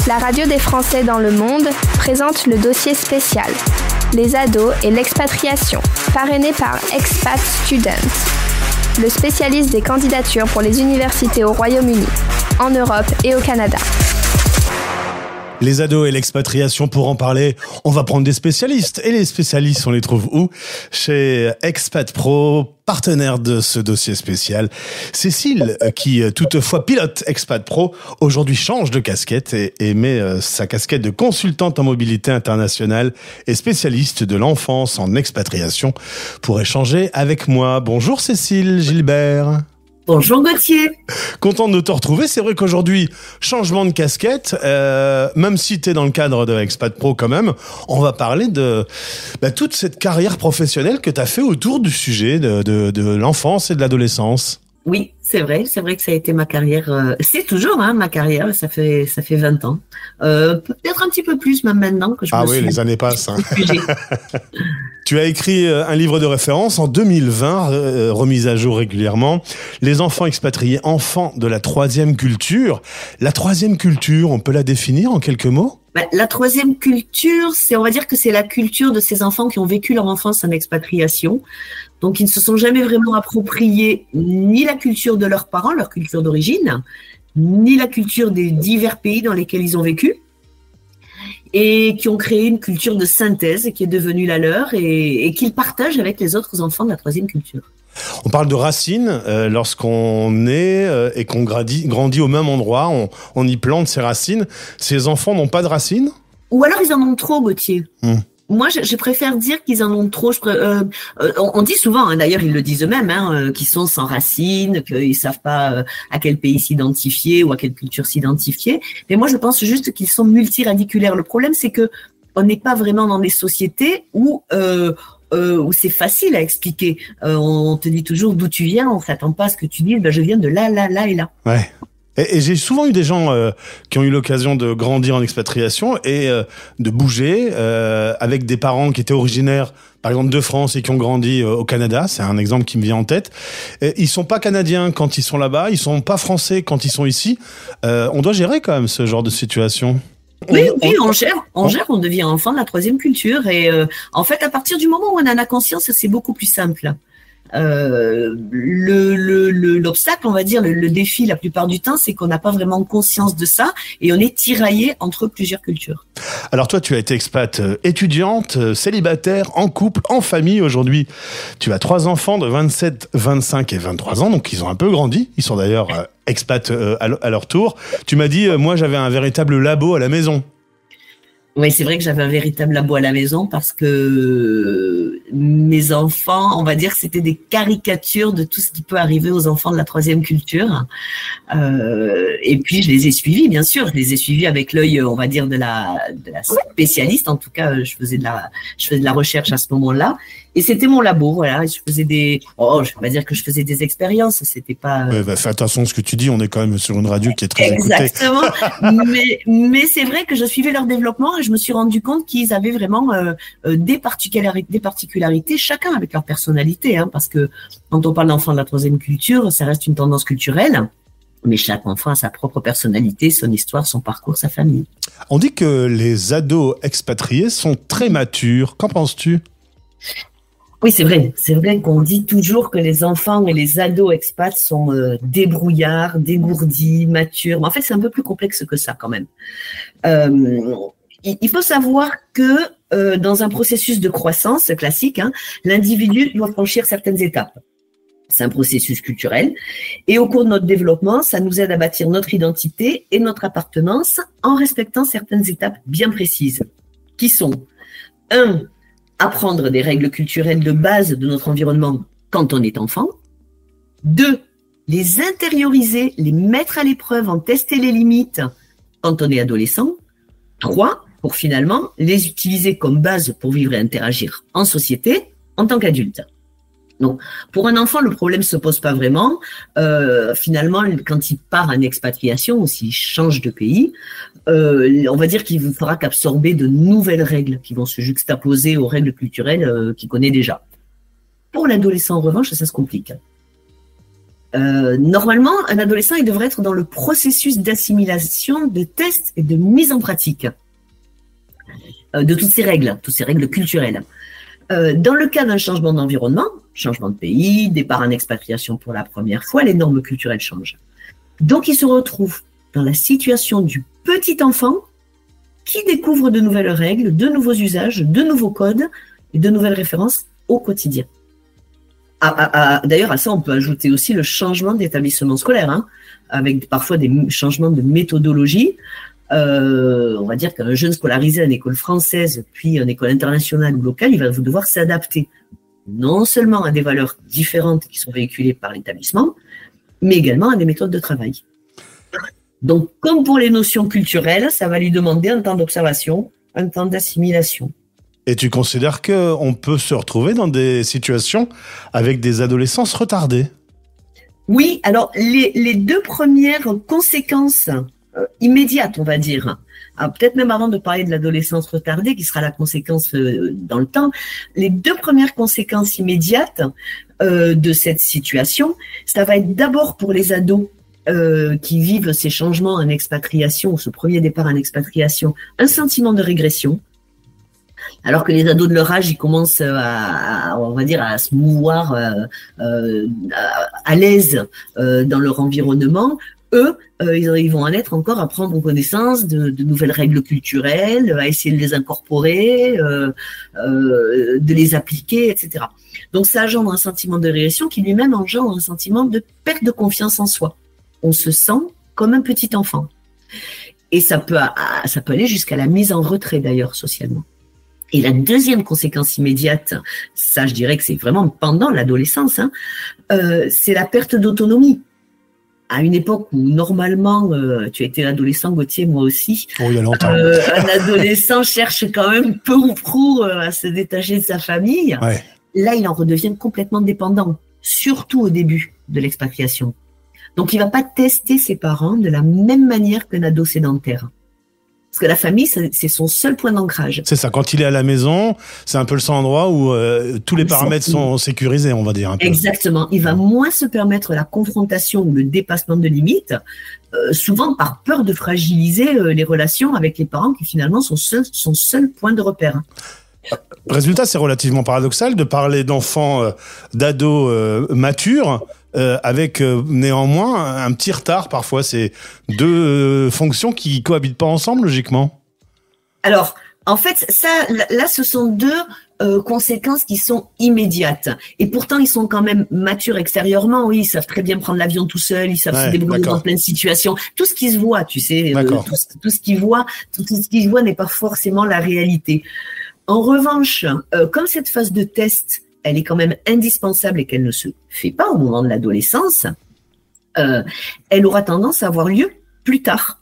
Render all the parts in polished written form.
La radio des Français dans le monde présente le dossier spécial Les ados et l'expatriation, parrainé par Expat Student, le spécialiste des candidatures pour les universités au Royaume-Uni, en Europe et au Canada. Les ados et l'expatriation, pour en parler, on va prendre des spécialistes. Et les spécialistes, on les trouve où? Chez Expat Pro, partenaire de ce dossier spécial. Cécile, qui toutefois pilote Expat Pro, aujourd'hui change de casquette et met sa casquette de consultante en mobilité internationale et spécialiste de l'enfance en expatriation pour échanger avec moi. Bonjour Cécile Gilbert. Bonjour Gauthier. Content de te retrouver. C'est vrai qu'aujourd'hui, changement de casquette, même si tu es dans le cadre de Expat Pro quand même, on va parler de toute cette carrière professionnelle que tu as fait autour du sujet de l'enfance et de l'adolescence. Oui, c'est vrai que ça a été ma carrière. C'est toujours ma carrière, ça fait 20 ans. Peut-être un petit peu plus même maintenant que je me suis... Ah oui, les années passent. Tu as écrit un livre de référence en 2020, remis à jour régulièrement. Les enfants expatriés, enfants de la troisième culture. La troisième culture, on peut la définir en quelques mots ? La troisième culture, on va dire que c'est la culture de ces enfants qui ont vécu leur enfance en expatriation. Donc, ils ne se sont jamais vraiment appropriés ni la culture de leurs parents, leur culture d'origine, ni la culture des divers pays dans lesquels ils ont vécu, et qui ont créé une culture de synthèse qui est devenue la leur et qu'ils partagent avec les autres enfants de la troisième culture. On parle de racines lorsqu'on est et qu'on grandit au même endroit, on y plante ses racines. Ces enfants n'ont pas de racines ? Ou alors ils en ont trop, Gauthier. Moi, je préfère dire qu'ils en ont trop. On dit souvent, d'ailleurs, ils le disent eux-mêmes, qu'ils sont sans racines, qu'ils savent pas à quel pays s'identifier ou à quelle culture s'identifier. Mais moi, je pense juste qu'ils sont multiradiculaires. Le problème, c'est que on n'est pas vraiment dans des sociétés où c'est facile à expliquer. On te dit toujours d'où tu viens, on s'attend pas à ce que tu dises, je viens de là, là, là et là. Ouais. Et j'ai souvent eu des gens qui ont eu l'occasion de grandir en expatriation et de bouger avec des parents qui étaient originaires, par exemple, de France et qui ont grandi au Canada. C'est un exemple qui me vient en tête. Et ils sont pas canadiens quand ils sont là-bas, ils sont pas français quand ils sont ici. On doit gérer quand même ce genre de situation. Oui, on gère, on devient enfant de la troisième culture. Et en fait, à partir du moment où on en a conscience, c'est beaucoup plus simple. L'obstacle, on va dire, le défi la plupart du temps, c'est qu'on n'a pas vraiment conscience de ça et on est tiraillé entre plusieurs cultures. Alors toi, tu as été expat étudiante, célibataire, en couple, en famille. Aujourd'hui, tu as 3 enfants de 27, 25 et 23 ans, donc ils ont un peu grandi. Ils sont d'ailleurs expats à leur tour. Tu m'as dit, moi, j'avais un véritable labo à la maison. Oui, c'est vrai que j'avais un véritable labo à la maison parce que mes enfants, on va dire que c'était des caricatures de tout ce qui peut arriver aux enfants de la troisième culture. Et puis, je les ai suivis, bien sûr. Je les ai suivis avec l'œil, on va dire, de la spécialiste. En tout cas, je faisais de la recherche à ce moment-là. Et c'était mon labo, voilà. Je faisais je vais pas dire que je faisais des expériences. C'était pas. Fais attention à ce que tu dis. On est quand même sur une radio qui est très écoutée. Exactement. mais c'est vrai que je suivais leur développement et je me suis rendu compte qu'ils avaient vraiment des particularités, chacun avec leur personnalité, parce que quand on parle d'enfants de la troisième culture, ça reste une tendance culturelle. Mais chaque enfant a sa propre personnalité, son histoire, son parcours, sa famille. On dit que les ados expatriés sont très matures. Qu'en penses-tu ? Oui, c'est vrai. C'est vrai qu'on dit toujours que les enfants et les ados expats sont débrouillards, dégourdis, matures. Mais en fait, c'est un peu plus complexe que ça quand même. Il faut savoir que dans un processus de croissance classique, l'individu doit franchir certaines étapes. C'est un processus culturel. Et au cours de notre développement, ça nous aide à bâtir notre identité et notre appartenance en respectant certaines étapes bien précises, qui sont 1. Apprendre des règles culturelles de base de notre environnement quand on est enfant. 2. Les intérioriser, les mettre à l'épreuve, en tester les limites quand on est adolescent. 3. Pour finalement les utiliser comme base pour vivre et interagir en société en tant qu'adulte. Donc, pour un enfant, le problème se pose pas vraiment. Finalement, quand il part en expatriation ou s'il change de pays, on va dire qu'il ne fera qu'absorber de nouvelles règles qui vont se juxtaposer aux règles culturelles qu'il connaît déjà. Pour l'adolescent, en revanche, ça se complique. Normalement, un adolescent, il devrait être dans le processus d'assimilation, de test et de mise en pratique de toutes ces règles culturelles. Dans le cas d'un changement d'environnement, changement de pays, départ en expatriation pour la première fois, les normes culturelles changent. Donc, il se retrouve dans la situation du petit enfant qui découvre de nouvelles règles, de nouveaux usages, de nouveaux codes et de nouvelles références au quotidien. D'ailleurs, à ça, on peut ajouter aussi le changement d'établissement scolaire, hein, avec parfois des changements de méthodologie. On va dire qu'un jeune scolarisé à une école française, puis à une école internationale ou locale, il va devoir s'adapter non seulement à des valeurs différentes qui sont véhiculées par l'établissement, mais également à des méthodes de travail. Donc, comme pour les notions culturelles, ça va lui demander un temps d'observation, un temps d'assimilation. Et tu considères qu'on peut se retrouver dans des situations avec des adolescences retardées? Oui, alors les deux premières conséquences immédiates, on va dire, peut-être même avant de parler de l'adolescence retardée, qui sera la conséquence dans le temps, les deux premières conséquences immédiates de cette situation, ça va être d'abord pour les ados qui vivent ces changements en expatriation, ou ce premier départ en expatriation, un sentiment de régression. Alors que les ados de leur âge, ils commencent on va dire, à se mouvoir à l'aise dans leur environnement. Eux, ils vont en être encore à prendre connaissance de nouvelles règles culturelles, à essayer de les incorporer, de les appliquer, etc. Donc ça engendre un sentiment de régression qui lui-même engendre un sentiment de perte de confiance en soi. On se sent comme un petit enfant. Et ça peut aller jusqu'à la mise en retrait d'ailleurs socialement. Et la deuxième conséquence immédiate, ça je dirais que c'est vraiment pendant l'adolescence, hein, c'est la perte d'autonomie. À une époque où normalement, tu as été adolescent, Gauthier, moi aussi, il y a longtemps. Un adolescent cherche quand même peu ou prou à se détacher de sa famille. Ouais. Là, il en redevient complètement dépendant, surtout au début de l'expatriation. Donc, il ne va pas tester ses parents de la même manière qu'un ado sédentaire. Parce que la famille, c'est son seul point d'ancrage. C'est ça, quand il est à la maison, c'est un peu le seul endroit où tous les paramètres sont sécurisés, on va dire. Un peu. Exactement. Il va moins se permettre la confrontation ou le dépassement de limites, souvent par peur de fragiliser les relations avec les parents qui finalement sont son seul point de repère. Résultat, c'est relativement paradoxal de parler d'enfants, d'ados matures, avec néanmoins un petit retard parfois. C'est deux fonctions qui cohabitent pas ensemble logiquement. Alors, en fait, là, ce sont deux conséquences qui sont immédiates. Et pourtant, ils sont quand même matures extérieurement. Oui, ils savent très bien prendre l'avion tout seuls, ils savent se débrouiller dans plein de situations. Tout ce qui se voit, tu sais, tout ce qui se voit n'est pas forcément la réalité. En revanche, comme cette phase de test, elle est quand même indispensable et qu'elle ne se fait pas au moment de l'adolescence, elle aura tendance à avoir lieu plus tard.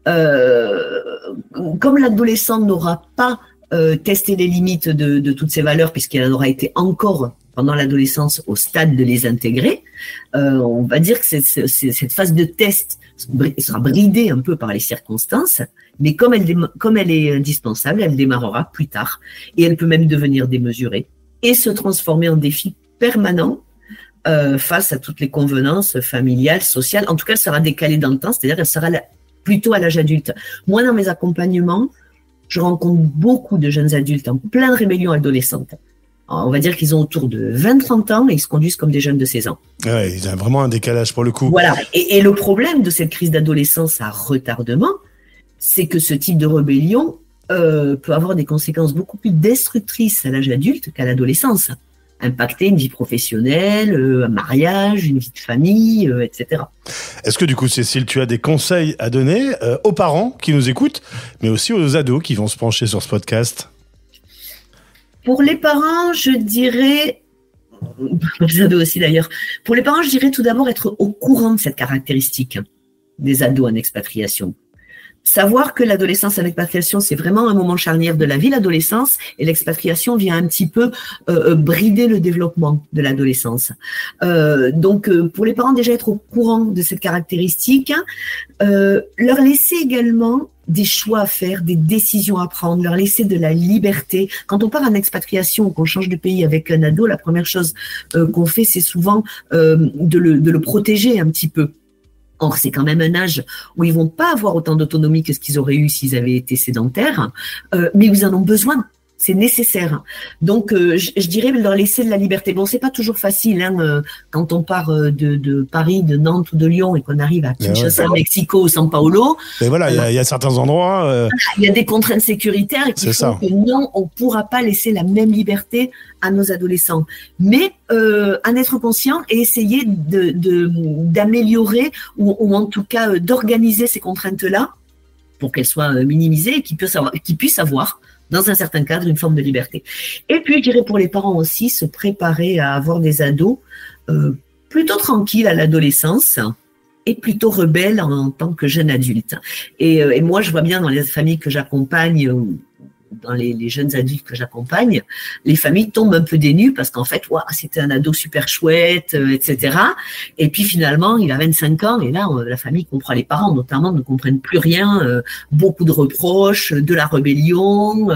Comme l'adolescent n'aura pas testé les limites de toutes ces valeurs, puisqu'elle aura été encore pendant l'adolescence au stade de les intégrer, on va dire que cette phase de test sera bridée un peu par les circonstances, mais comme elle est indispensable, elle démarrera plus tard et elle peut même devenir démesurée et se transformer en défi permanent face à toutes les convenances familiales, sociales. En tout cas, elle sera décalée dans le temps, c'est-à-dire qu'elle sera plutôt à l'âge adulte. Moi, dans mes accompagnements, je rencontre beaucoup de jeunes adultes en pleine rébellion adolescente. Alors, on va dire qu'ils ont autour de 20-30 ans et ils se conduisent comme des jeunes de 16 ans. Ouais, il y a vraiment un décalage pour le coup. Voilà. Et le problème de cette crise d'adolescence à retardement, c'est que ce type de rébellion peut avoir des conséquences beaucoup plus destructrices à l'âge adulte qu'à l'adolescence. Impacter une vie professionnelle, un mariage, une vie de famille, etc. Est-ce que du coup, Cécile, tu as des conseils à donner aux parents qui nous écoutent, mais aussi aux ados qui vont se pencher sur ce podcast? Pour les parents, je dirais, les ados aussi d'ailleurs, pour les parents, je dirais tout d'abord être au courant de cette caractéristique des ados en expatriation. savoir que l'adolescence et l'expatriation, c'est vraiment un moment charnière de la vie, l'adolescence, et l'expatriation vient un petit peu brider le développement de l'adolescence. Donc, pour les parents, déjà être au courant de cette caractéristique, leur laisser également des choix à faire, des décisions à prendre, leur laisser de la liberté. Quand on part en expatriation ou qu'on change de pays avec un ado, la première chose qu'on fait, c'est souvent de le protéger un petit peu. Or, c'est quand même un âge où ils vont pas avoir autant d'autonomie que ce qu'ils auraient eu s'ils avaient été sédentaires, mais ils en ont besoin. C'est nécessaire. Donc, je dirais leur laisser de la liberté. Bon, c'est pas toujours facile hein, quand on part de Paris, de Nantes ou de Lyon et qu'on arrive à Kinshasa, Mexico ou São Paulo. Mais voilà, il y a certains endroits. Il y a des contraintes sécuritaires qui font que non, on pourra pas laisser la même liberté à nos adolescents. Mais en être conscient et essayer d'améliorer ou en tout cas d'organiser ces contraintes-là pour qu'elles soient minimisées et qu'ils puissent avoir dans un certain cadre, une forme de liberté. Et puis, je dirais pour les parents aussi, se préparer à avoir des ados plutôt tranquilles à l'adolescence et plutôt rebelles en tant que jeunes adultes. Et moi, je vois bien dans les familles que j'accompagne, dans les jeunes adultes que j'accompagne, les familles tombent un peu des nues parce qu'en fait, c'était un ado super chouette, etc. Et puis finalement, il a 25 ans et là, la famille comprend, les parents notamment ne comprennent plus rien, beaucoup de reproches, de la rébellion,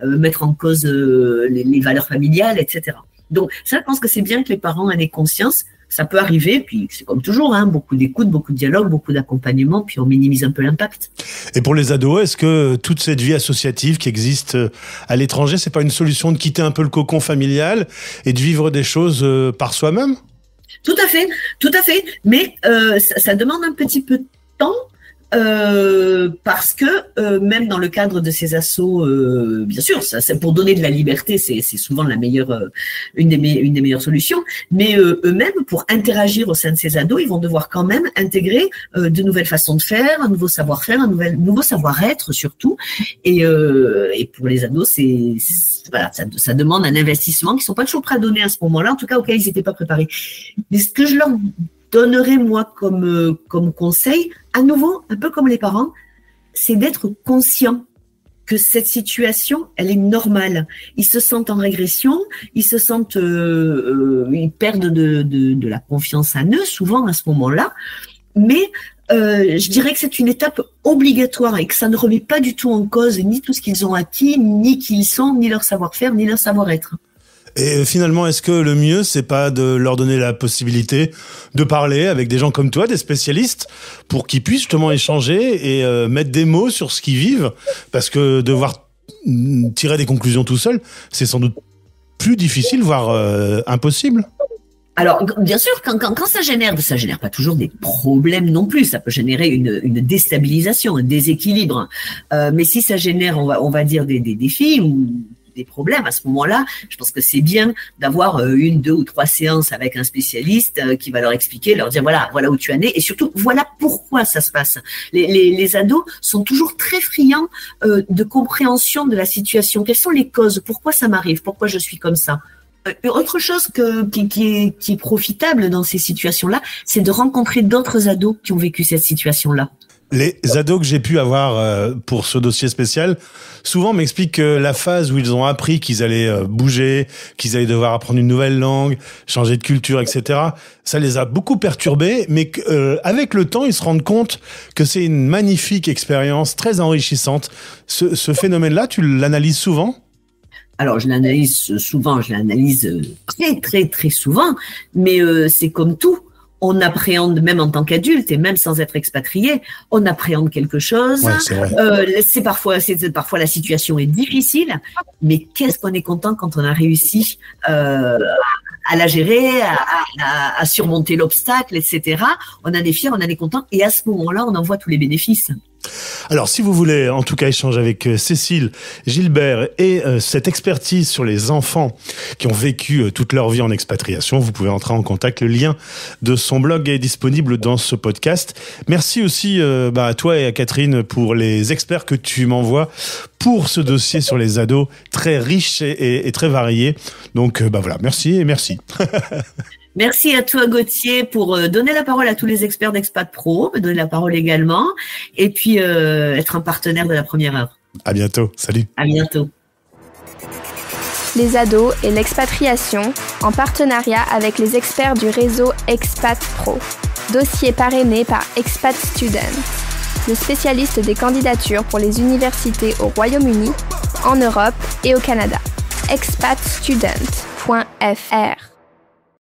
mettre en cause les valeurs familiales, etc. Donc ça, je pense que c'est bien que les parents en aient conscience. Ça peut arriver, puis c'est comme toujours, hein, beaucoup d'écoute, beaucoup de dialogue, beaucoup d'accompagnement, puis on minimise un peu l'impact. Et pour les ados, est-ce que toute cette vie associative qui existe à l'étranger, c'est pas une solution de quitter un peu le cocon familial et de vivre des choses par soi-même ? Tout à fait. Mais ça demande un petit peu de temps. Parce que même dans le cadre de ces assos, bien sûr, ça, c'est pour donner de la liberté, c'est souvent la meilleure, une des meilleures solutions. Mais eux-mêmes, pour interagir au sein de ces ados, ils vont devoir quand même intégrer de nouvelles façons de faire, un nouveau savoir-faire, un nouveau savoir-être surtout. Et pour les ados, voilà, ça demande un investissement qu'ils sont pas toujours prêts à donner à ce moment-là, en tout cas auquel ils n'étaient pas préparés. Mais ce que je leur donnerais moi comme conseil, à nouveau, un peu comme les parents, c'est d'être conscient que cette situation, elle est normale. Ils se sentent en régression, ils se sentent, ils perdent de la confiance en eux, souvent à ce moment-là. Mais je dirais que c'est une étape obligatoire et que ça ne remet pas du tout en cause ni tout ce qu'ils ont acquis, ni qui ils sont, ni leur savoir-faire, ni leur savoir-être. Et finalement, est-ce que le mieux, c'est pas de leur donner la possibilité de parler avec des gens comme toi, des spécialistes, pour qu'ils puissent justement échanger et mettre des mots sur ce qu'ils vivent? Parce que devoir tirer des conclusions tout seul, c'est sans doute plus difficile, voire impossible. Alors, bien sûr, quand ça génère pas toujours des problèmes non plus. Ça peut générer une déstabilisation, un déséquilibre. Mais si ça génère, on va dire des défis ou des problèmes à ce moment-là, je pense que c'est bien d'avoir 1, 2 ou 3 séances avec un spécialiste qui va leur expliquer, leur dire voilà où tu en es et surtout voilà pourquoi ça se passe. Les ados sont toujours très friands de compréhension de la situation. Quelles sont les causes? Pourquoi ça m'arrive? Pourquoi je suis comme ça? Autre chose qui est profitable dans ces situations-là, c'est de rencontrer d'autres ados qui ont vécu cette situation-là. Les ados que j'ai pu avoir pour ce dossier spécial, souvent m'expliquent que la phase où ils ont appris qu'ils allaient bouger, qu'ils allaient devoir apprendre une nouvelle langue, changer de culture, etc., ça les a beaucoup perturbés, mais avec le temps, ils se rendent compte que c'est une magnifique expérience, très enrichissante. Ce phénomène-là, tu l'analyses souvent ? Alors, je l'analyse souvent, très, très, très souvent, mais c'est comme tout. On appréhende, même en tant qu'adulte et même sans être expatrié, on appréhende quelque chose. Ouais, c'est vrai. Parfois la situation est difficile, mais qu'est-ce qu'on est content quand on a réussi à la gérer, à surmonter l'obstacle, etc. On en est fiers, on en est content, et à ce moment-là, on en voit tous les bénéfices. Alors, si vous voulez, en tout cas, échanger avec Cécile Gilbert et cette expertise sur les enfants qui ont vécu toute leur vie en expatriation, vous pouvez entrer en contact. Le lien de son blog est disponible dans ce podcast. Merci aussi à toi et à Catherine pour les experts que tu m'envoies pour ce dossier sur les ados, très riche et très varié. Donc, voilà, merci et merci. Merci à toi, Gauthier, pour donner la parole à tous les experts d'Expat Pro, me donner la parole également, et puis être un partenaire de la première heure. À bientôt. Salut. À bientôt. Les ados et l'expatriation, en partenariat avec les experts du réseau Expat Pro. Dossier parrainé par Expat Student, le spécialiste des candidatures pour les universités au Royaume-Uni, en Europe et au Canada. expatstudent.fr